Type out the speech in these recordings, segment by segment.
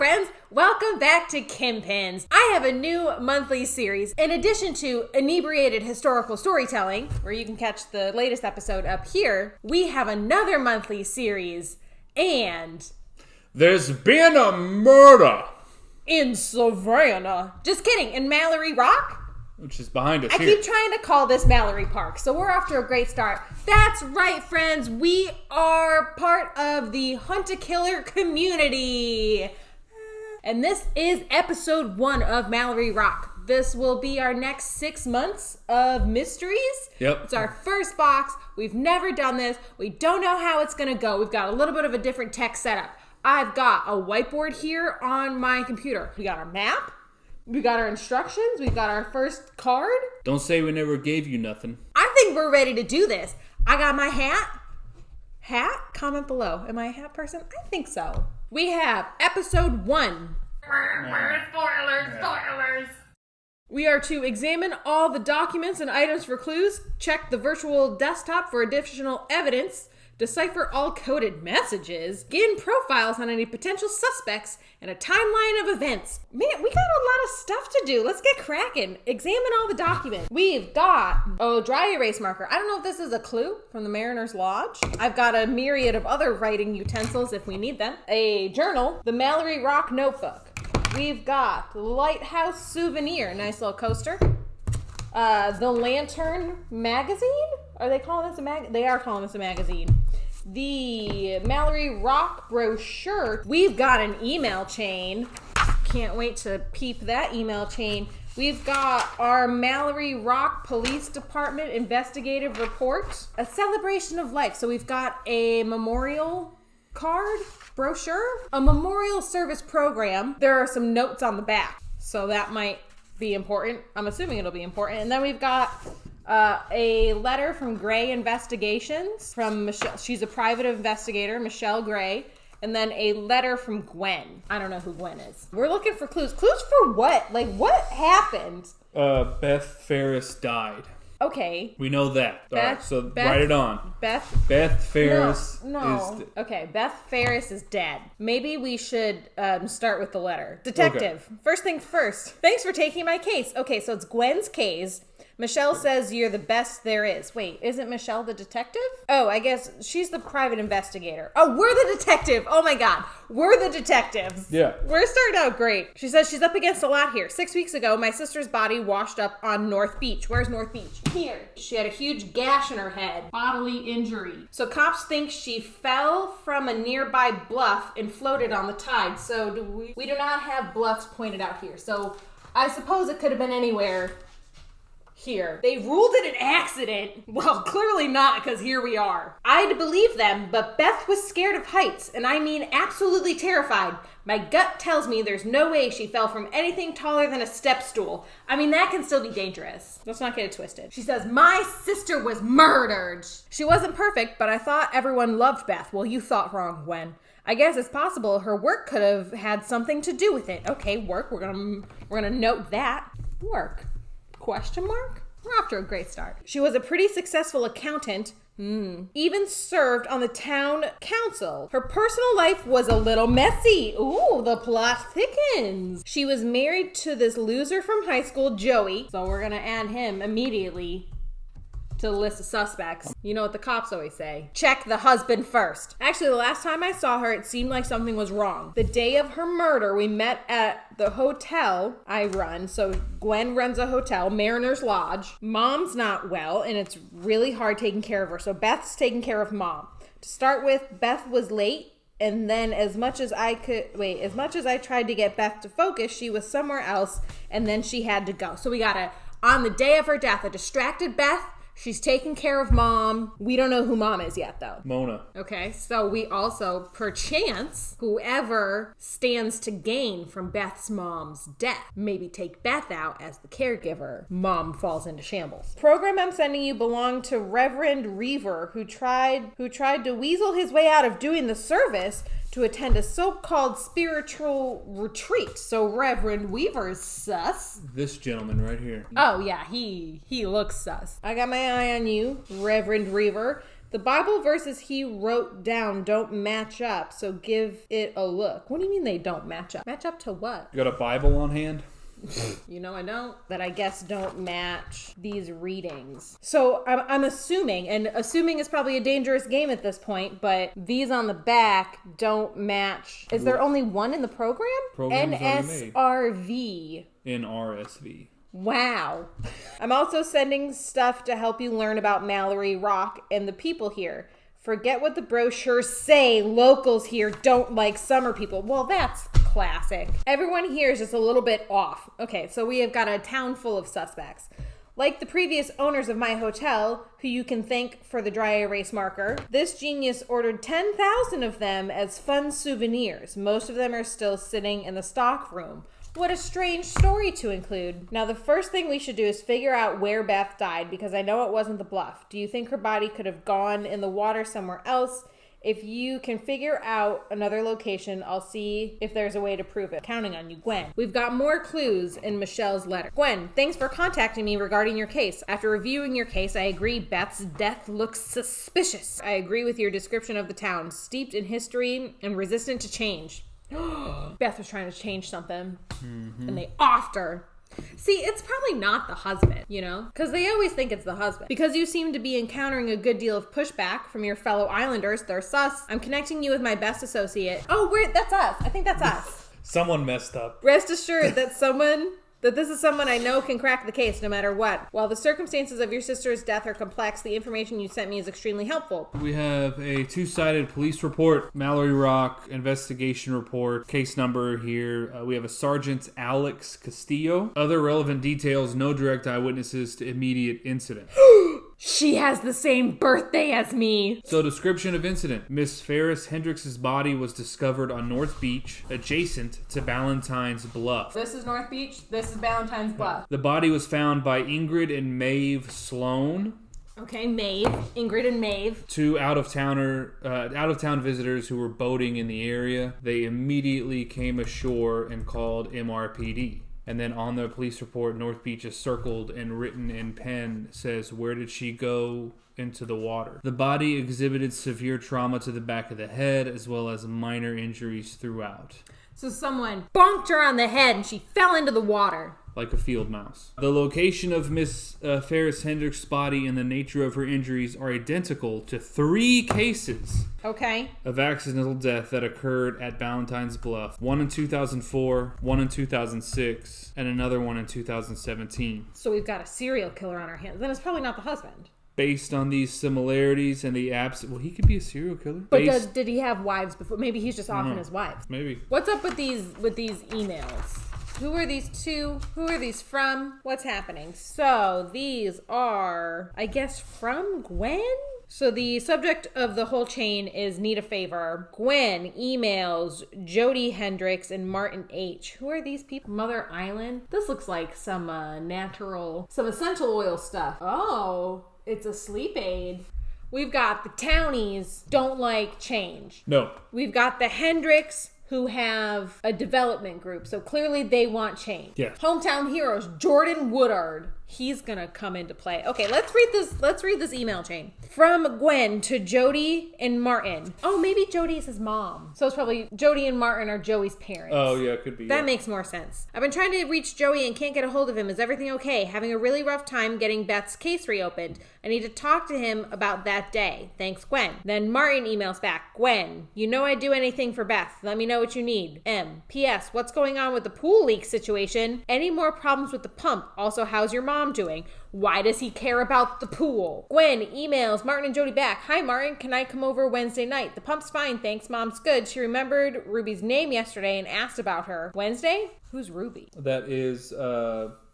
friends, welcome back to Kimpins. I have a new monthly series. In addition to inebriated historical storytelling, where you can catch the latest episode up here, we have another monthly series, and there's been a murder in Savannah. Just kidding, in Mallory Rock? Which is behind us I keep trying to call this Mallory Park, so we're off to a great start. That's right, friends. We are part of the Hunt-A-Killer community. And this is episode 1 of Mallory Rock. This will be our next 6 months of mysteries. Yep. It's our first box. We've never done this. We don't know how it's going to go. We've got a little bit of a different tech setup. I've got a whiteboard here on my computer. We got our map. We got our instructions. We've got our first card. Don't say we never gave you nothing. I think we're ready to do this. I got my hat. Hat? Comment below. Am I a hat person? I think so. We have episode 1. Spoilers. We are to examine all the documents and items for clues, check the virtual desktop for additional evidence, decipher all coded messages, gain profiles on any potential suspects, and a timeline of events. Man, we got a lot of stuff to do. Let's get cracking. Examine all the documents. We've got a dry erase marker. I don't know if this is a clue from the Mariner's Lodge. I've got a myriad of other writing utensils if we need them. A journal, the Mallory Rock notebook. We've got the Lighthouse souvenir, nice little coaster. The Lantern magazine? Are they calling this a magazine? They are calling this a magazine. The Mallory Rock brochure. We've got an email chain. Can't wait to peep that email chain. We've got our Mallory Rock Police Department investigative report. A celebration of life. So we've got a memorial card, brochure, a memorial service program. There are some notes on the back. So that might be important. I'm assuming it'll be important. And then we've got a letter from Gray Investigations from Michelle. She's a private investigator, Michelle Gray. And then a letter from Gwen. I don't know who Gwen is. We're looking for clues. Clues for what? Like, what happened? Beth Ferris died. Okay. We know that. All right, so write it on. Beth Ferris is... Okay, Beth Ferris is dead. Maybe we should start with the letter. Detective. Okay. First things first. Thanks for taking my case. Okay, so it's Gwen's case. Michelle says you're the best there is. Wait, isn't Michelle the detective? Oh, I guess she's the private investigator. Oh, we're the detective. Oh my God. We're the detectives. Yeah. We're starting out great. She says she's up against a lot here. 6 weeks ago, my sister's body washed up on North Beach. Where's North Beach? Here. She had a huge gash in her head. Bodily injury. So cops think she fell from a nearby bluff and floated on the tide. So we do not have bluffs pointed out here. So I suppose it could have been anywhere here. They ruled it an accident. Well, clearly not, because here we are. I'd believe them, but Beth was scared of heights, and I mean absolutely terrified. My gut tells me there's no way she fell from anything taller than a step stool. I mean, that can still be dangerous. Let's not get it twisted. She says, my sister was murdered. She wasn't perfect, but I thought everyone loved Beth. Well, you thought wrong, Gwen. I guess it's possible her work could have had something to do with it. Okay, work. We're gonna note that. Work. Question mark? We're off to a great start. She was a pretty successful accountant. Even served on the town council. Her personal life was a little messy. Ooh, the plot thickens. She was married to this loser from high school, Joey. So we're gonna add him immediately to the list of suspects. You know what the cops always say. Check the husband first. Actually, the last time I saw her, it seemed like something was wrong. The day of her murder, we met at the hotel I run. So Gwen runs a hotel, Mariner's Lodge. Mom's not well, and it's really hard taking care of her. So Beth's taking care of Mom. To start with, Beth was late. And then as much as I tried to get Beth to focus, she was somewhere else. And then she had to go. So we got on the day of her death, a distracted Beth. She's taking care of Mom. We don't know who Mom is yet, though. Mona. Okay, so we also, perchance, whoever stands to gain from Beth's mom's death, maybe take Beth out as the caregiver. Mom falls into shambles. Program I'm sending you belonged to Reverend Reaver, who tried to weasel his way out of doing the service to attend a so-called spiritual retreat. So Reverend Weaver's sus. This gentleman right here. Oh yeah, he looks sus. I got my eye on you, Reverend Reaver. The Bible verses he wrote down don't match up, so give it a look. What do you mean they don't match up? Match up to what? You got a Bible on hand? You know I don't. That I guess don't match these readings. So I'm assuming, and assuming is probably a dangerous game at this point, but these on the back don't match. Is there only one in the program? NSRV. NRSV. Wow. I'm also sending stuff to help you learn about Mallory, Rock, and the people here. Forget what the brochures say. Locals here don't like summer people. Well, that's classic. Everyone here is just a little bit off. Okay, so we have got a town full of suspects. Like the previous owners of my hotel, who you can thank for the dry erase marker, this genius ordered 10,000 of them as fun souvenirs. Most of them are still sitting in the stock room. What a strange story to include. Now, the first thing we should do is figure out where Beth died, because I know it wasn't the bluff. Do you think her body could have gone in the water somewhere else? If you can figure out another location, I'll see if there's a way to prove it. Counting on you, Gwen. We've got more clues in Michelle's letter. Gwen, thanks for contacting me regarding your case. After reviewing your case, I agree Beth's death looks suspicious. I agree with your description of the town, steeped in history and resistant to change. Beth was trying to change something, and they offed her. See, it's probably not the husband, you know? Because they always think it's the husband. Because you seem to be encountering a good deal of pushback from your fellow islanders. They're sus. I'm connecting you with my best associate. Oh, that's us. I think that's us. Someone messed up. Rest assured that this is someone I know can crack the case no matter what. While the circumstances of your sister's death are complex, the information you sent me is extremely helpful. We have a two-sided police report, Mallory Rock investigation report, case number here. We have a Sergeant Alex Castillo. Other relevant details, no direct eyewitnesses to immediate incident. She has the same birthday as me. So, description of incident. Miss Ferris Hendricks' body was discovered on North Beach, adjacent to Ballantyne's Bluff. This is North Beach. This is Ballantyne's Bluff. The body was found by Ingrid and Maeve Sloan. Okay, Maeve. Ingrid and Maeve. Two out-of-town visitors who were boating in the area. They immediately came ashore and called MRPD. And then on the police report, North Beach is circled and written in pen says, where did she go into the water? The body exhibited severe trauma to the back of the head as well as minor injuries throughout. So someone bonked her on the head and she fell into the water. Like a field mouse. The location of Miss Ferris Hendricks' body and the nature of her injuries are identical to 3 cases of accidental death that occurred at Ballantyne's Bluff. One in 2004, one in 2006, and another one in 2017. So we've got a serial killer on our hands. Then it's probably not the husband. Based on these similarities and the well, he could be a serial killer. But did he have wives before? Maybe he's just offing his wives. Maybe. What's up with these emails? Who are these two? Who are these from? What's happening? So these are, I guess, from Gwen? So the subject of the whole chain is need a favor. Gwen emails Jody Hendricks and Martin H. Who are these people? Mother Island? This looks like some essential oil stuff. Oh, it's a sleep aid. We've got the townies don't like change. No. We've got the Hendricks who have a development group. So clearly they want change. Yes. Hometown heroes, Jordan Woodard. He's gonna come into play. Okay, let's read this email chain. From Gwen to Jody and Martin. Oh, maybe Jody is his mom. So it's probably Jody and Martin are Joey's parents. Oh, yeah, it could be. That makes more sense. I've been trying to reach Joey and can't get a hold of him. Is everything okay? Having a really rough time getting Beth's case reopened. I need to talk to him about that day. Thanks, Gwen. Then Martin emails back. Gwen, you know I'd do anything for Beth. Let me know what you need. M. P.S. What's going on with the pool leak situation? Any more problems with the pump? Also, how's your mom doing? Why does he care about the pool? Gwen emails Martin and Jody back. Hi, Martin. Can I come over Wednesday night? The pump's fine, thanks. Mom's good. She remembered Ruby's name yesterday and asked about her. Wednesday? Who's Ruby? That is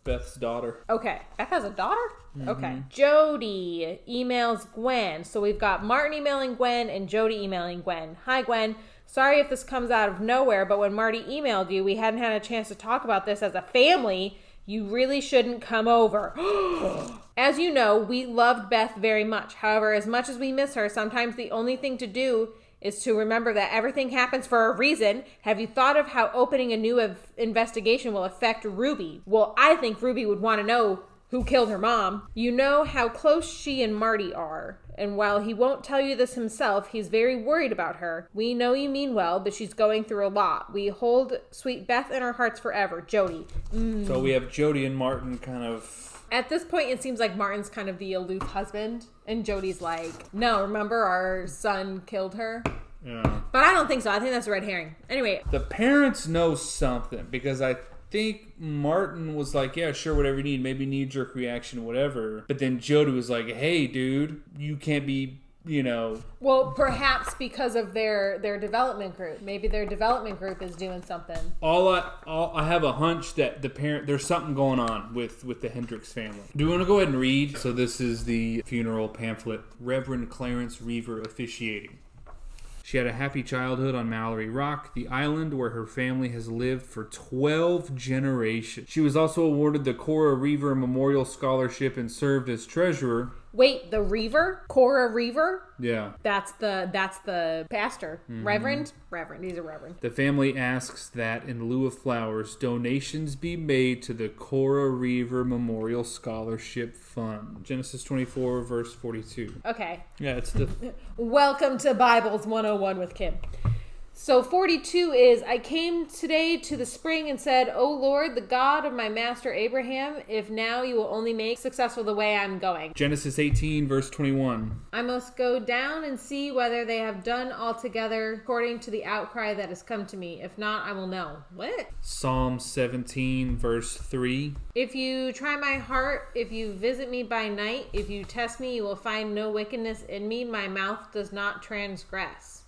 Beth's daughter. Okay. Beth has a daughter? Mm-hmm. Okay. Jody emails Gwen. So we've got Martin emailing Gwen and Jody emailing Gwen. Hi, Gwen. Sorry if this comes out of nowhere, but when Marty emailed you, we hadn't had a chance to talk about this as a family. You really shouldn't come over. As you know, we loved Beth very much. However, as much as we miss her, sometimes the only thing to do is to remember that everything happens for a reason. Have you thought of how opening a new investigation will affect Ruby? Well, I think Ruby would want to know who killed her mom. You know how close she and Marty are. And while he won't tell you this himself, he's very worried about her. We know you mean well, but she's going through a lot. We hold sweet Beth in our hearts forever. Jody. So we have Jody and Martin kind of... At this point, it seems like Martin's kind of the aloof husband. And Jody's like, no, remember our son killed her? Yeah. But I don't think so. I think that's a red herring. Anyway. The parents know something because I think Martin was like, yeah, sure, whatever you need, maybe knee-jerk reaction, whatever. But then Jody was like, hey, dude, you can't be, Well, perhaps because of their development group. Maybe their development group is doing something. I have a hunch that there's something going on with the Hendricks family. Do you want to go ahead and read? So this is the funeral pamphlet. Reverend Clarence Reaver officiating. She had a happy childhood on Mallory Rock, the island where her family has lived for 12 generations. She was also awarded the Cora Reaver Memorial Scholarship and served as treasurer. Wait, the Reaver? Cora Reaver? Yeah. That's the pastor. Mm-hmm. Reverend? Reverend. He's a reverend. The family asks that, in lieu of flowers, donations be made to the Cora Reaver Memorial Scholarship Fund. Genesis 24, verse 42. Okay. Yeah, it's the... Welcome to Bibles 101 with Kim. So 42 is, I came today to the spring and said, O Lord, the God of my master Abraham, if now you will only make successful the way I'm going. Genesis 18, verse 21. I must go down and see whether they have done altogether according to the outcry that has come to me. If not, I will know. What? Psalm 17, verse 3. If you try my heart, if you visit me by night, if you test me, you will find no wickedness in me. My mouth does not transgress.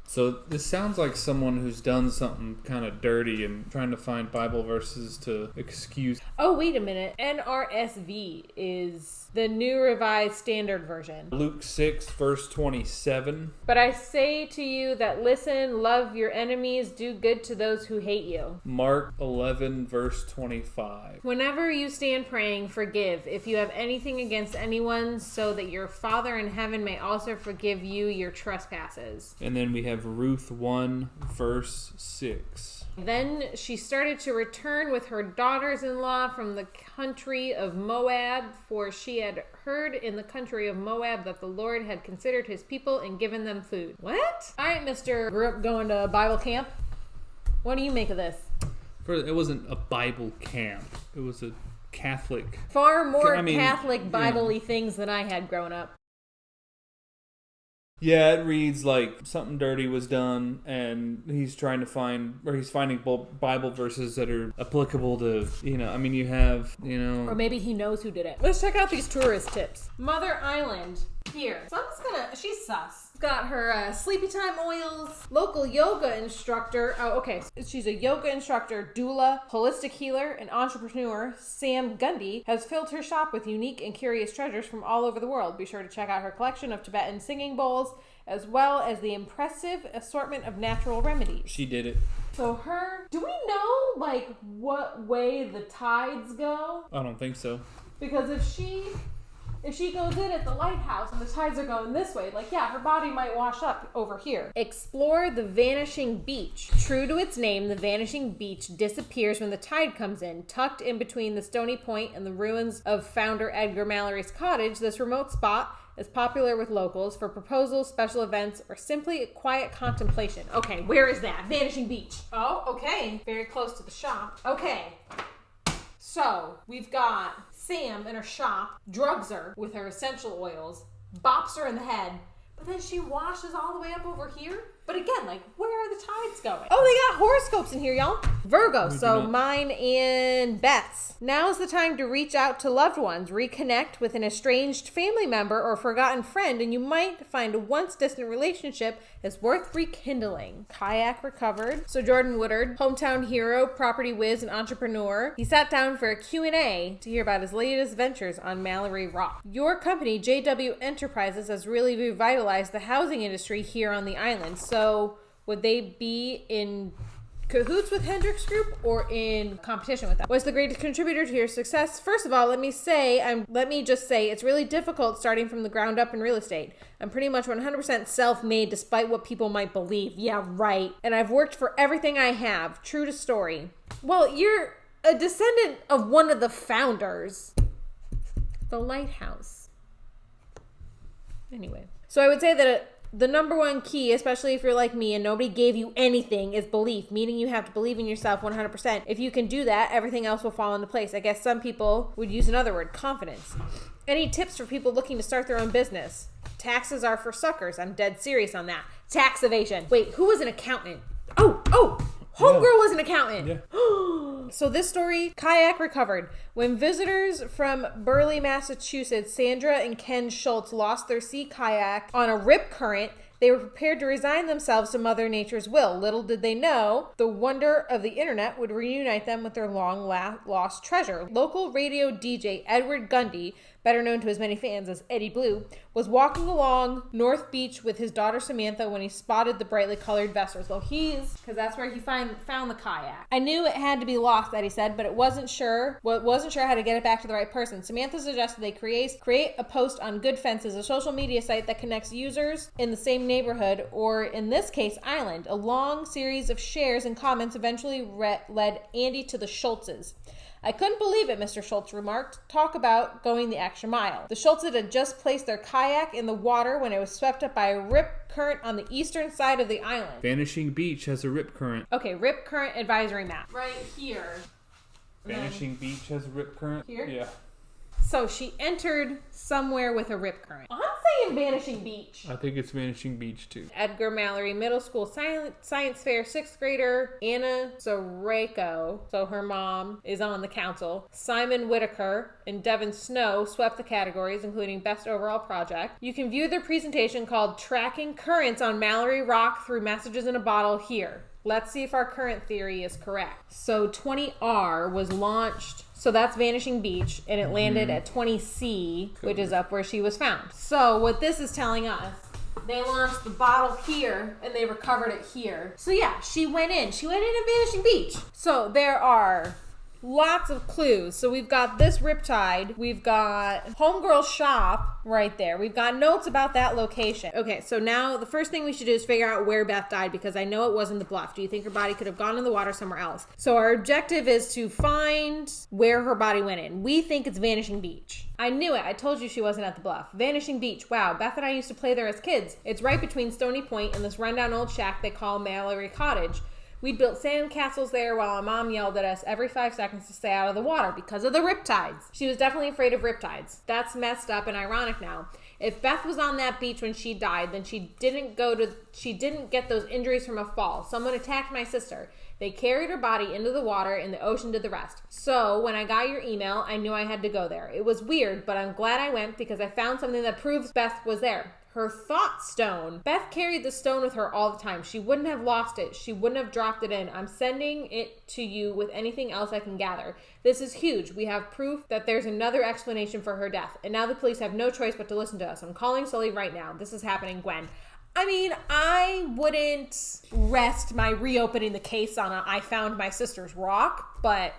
So this sounds like someone who's done something kind of dirty and trying to find Bible verses to excuse. Oh, wait a minute. NRSV is the New Revised Standard Version. Luke 6, verse 27. But I say to you that listen, love your enemies, do good to those who hate you. Mark 11, verse 25. Whenever you stand praying, forgive if you have anything against anyone, so that your Father in heaven may also forgive you your trespasses. And then we have Ruth 1, verse 6. Then she started to return with her daughters-in-law from the country of Moab, for she had heard in the country of Moab that the Lord had considered his people and given them food. What? All right, Mr. Grew up going to Bible camp. What do you make of this? It wasn't a Bible camp. It was a Catholic. Far more Catholic Bible-y things than I had growing up. Yeah, it reads like something dirty was done, and he's finding Bible verses that are applicable to, you have. Or maybe he knows who did it. Let's check out these tourist tips. Mother Island. Here. She's sus. Got her sleepy time oils, local yoga instructor. Oh, okay. She's a yoga instructor, doula, holistic healer, and entrepreneur. Sam Gundy has filled her shop with unique and curious treasures from all over the world. Be sure to check out her collection of Tibetan singing bowls, as well as the impressive assortment of natural remedies. She did it. So do we know, what way the tides go? I don't think so. Because if she goes in at the lighthouse and the tides are going this way, her body might wash up over here. Explore the Vanishing Beach. True to its name, the Vanishing Beach disappears when the tide comes in. Tucked in between the Stony Point and the ruins of founder Edgar Mallory's cottage, this remote spot is popular with locals for proposals, special events, or simply quiet contemplation. Okay, where is that? Vanishing Beach. Oh, okay. Very close to the shop. Okay. So, we've got Sam in her shop, drugs her with her essential oils, bops her in the head, but then she washes all the way up over here? But again, where are the tides going? Oh, they got horoscopes in here, y'all. Virgo, so mine and Beth's. Now's the time to reach out to loved ones, reconnect with an estranged family member or forgotten friend, and you might find a once distant relationship is worth rekindling. Kayak recovered. So Jordan Woodard, hometown hero, property whiz, and entrepreneur. He sat down for a Q&A to hear about his latest ventures on Mallory Rock. Your company, JW Enterprises, has really revitalized the housing industry here on the island. So would they be in cahoots with Hendricks Group or in competition with them? What's the greatest contributor to your success? First of all, let me just say it's really difficult starting from the ground up in real estate. I'm pretty much 100% self-made despite what people might believe. Yeah, right. And I've worked for everything I have. True to story. Well, you're a descendant of one of the founders. The lighthouse. Anyway. So I would say that the number one key, especially if you're like me and nobody gave you anything, is belief, meaning you have to believe in yourself 100%. If you can do that, everything else will fall into place. I guess some people would use another word, confidence. Any tips for people looking to start their own business? Taxes are for suckers. I'm dead serious on that. Tax evasion. Wait, who was an accountant? Oh! Homegirl was an accountant. Yeah. So this story, kayak recovered. When visitors from Burleigh, Massachusetts, Sandra and Ken Schultz lost their sea kayak on a rip current, they were prepared to resign themselves to Mother Nature's will. Little did they know, the wonder of the internet would reunite them with their long-lost treasure. Local radio DJ Edward Gundy, better known to his many fans as Eddie Blue, was walking along North Beach with his daughter Samantha when he spotted the brightly colored vessels. Well, because that's where he found the kayak. I knew it had to be lost, Eddie said, but wasn't sure how to get it back to the right person. Samantha suggested they create a post on Good Fences, a social media site that connects users in the same neighborhood, or in this case, island. A long series of shares and comments eventually led Andy to the Schultzes. I couldn't believe it, Mr. Schultz remarked. Talk about going the extra mile. The Schultzes had just placed their kayak in the water when it was swept up by a rip current on the eastern side of the island. Vanishing Beach has a rip current. Okay, rip current advisory map. Right here. Vanishing Beach has a rip current? Here? Yeah. So she entered somewhere with a rip current. I'm saying Vanishing Beach. I think it's Vanishing Beach too. Edgar Mallory Middle School Science Fair 6th grader Anna Zareko, so her mom is on the council. Simon Whitaker and Devin Snow swept the categories, including Best Overall Project. You can view their presentation called Tracking Currents on Mallory Rock Through Messages in a Bottle here. Let's see if our current theory is correct. So 20R was launched, so that's Vanishing Beach, and it landed at 20C, which is up where she was found. So what this is telling us, they launched the bottle here, and they recovered it here. So yeah, she went in at Vanishing Beach. So there are lots of clues. So we've got this riptide. We've got Homegirl shop right there. We've got notes about that location. Okay, so now the first thing we should do is figure out where Beth died, because I know it wasn't the bluff. Do you think her body could have gone in the water somewhere else? So our objective is to find where her body went in. We think it's Vanishing Beach. I knew it. I told you she wasn't at the bluff. Vanishing Beach. Wow, Beth and I used to play there as kids. It's right between Stony Point and this rundown old shack they call Mallory Cottage. We built sand castles there while my mom yelled at us every 5 seconds to stay out of the water because of the riptides. She was definitely afraid of riptides. That's messed up and ironic now. If Beth was on that beach when she died, then she didn't get those injuries from a fall. Someone attacked my sister. They carried her body into the water and the ocean did the rest. So when I got your email, I knew I had to go there. It was weird, but I'm glad I went because I found something that proves Beth was there. Her thought stone. Beth carried the stone with her all the time. She wouldn't have lost it. She wouldn't have dropped it in. I'm sending it to you with anything else I can gather. This is huge. We have proof that there's another explanation for her death. And now the police have no choice but to listen to us. I'm calling Sully right now. This is happening, Gwen. I mean, I wouldn't rest my reopening the case on I found my sister's rock, but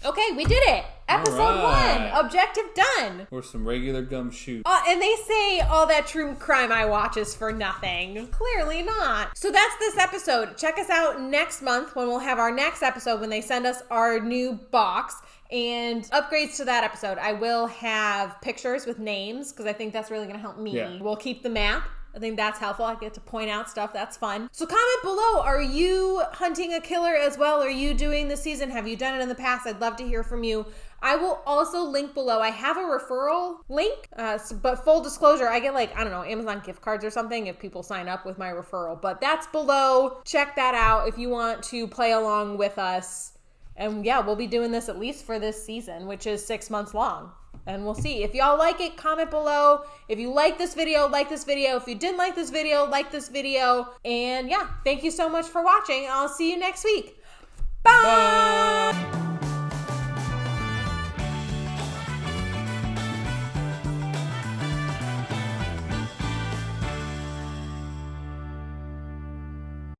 okay, we did it. Episode 1. Objective done. Or some regular gumshoe. And they say all that true crime I watch is for nothing. Clearly not. So that's this episode. Check us out next month when we'll have our next episode when they send us our new box. And upgrades to that episode. I will have pictures with names because I think that's really going to help me. Yeah. We'll keep the map. I think that's helpful. I get to point out stuff. That's fun. So comment below. Are you hunting a killer as well? Are you doing this season? Have you done it in the past? I'd love to hear from you. I will also link below. I have a referral link, but full disclosure, I get Amazon gift cards or something if people sign up with my referral. But that's below. Check that out if you want to play along with us. And yeah, we'll be doing this at least for this season, which is 6 months long. And we'll see. If y'all like it, comment below. If you like this video, like this video. If you didn't like this video, like this video. And yeah, thank you so much for watching. I'll see you next week. Bye!